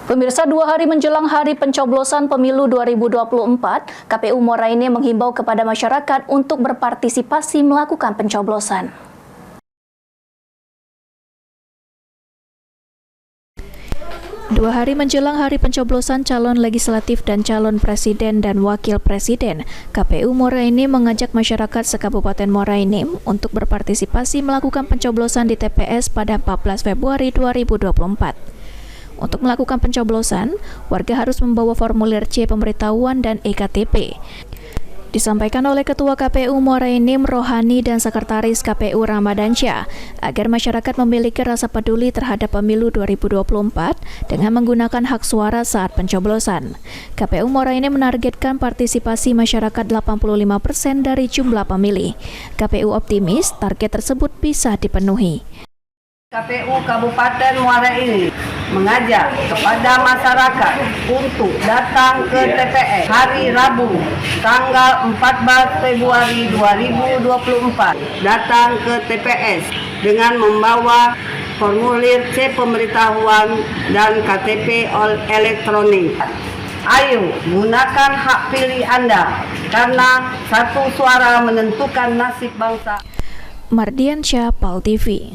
Pemirsa, 2 hari menjelang hari pencoblosan pemilu 2024, KPU Muara Enim menghimbau kepada masyarakat untuk berpartisipasi melakukan pencoblosan. 2 hari menjelang hari pencoblosan calon legislatif dan calon presiden dan wakil presiden, KPU Muara Enim mengajak masyarakat se-Kabupaten Muara Enim untuk berpartisipasi melakukan pencoblosan di TPS pada 14 Februari 2024. Untuk melakukan pencoblosan, warga harus membawa formulir C pemberitahuan dan EKTP. Disampaikan oleh Ketua KPU Muara Enim Rohani dan Sekretaris KPU Ramadansyah agar masyarakat memiliki rasa peduli terhadap pemilu 2024 dengan menggunakan hak suara saat pencoblosan. KPU Muara Enim menargetkan partisipasi masyarakat 85% dari jumlah pemilih. KPU optimis target tersebut bisa dipenuhi. KPU Kabupaten Muara Enim mengajak kepada masyarakat untuk datang ke TPS hari Rabu tanggal 14 Februari 2024. Datang ke TPS dengan membawa formulir C pemberitahuan dan KTP elektronik. Ayo gunakan hak pilih Anda karena satu suara menentukan nasib bangsa. Mardiansyah, PAL TV.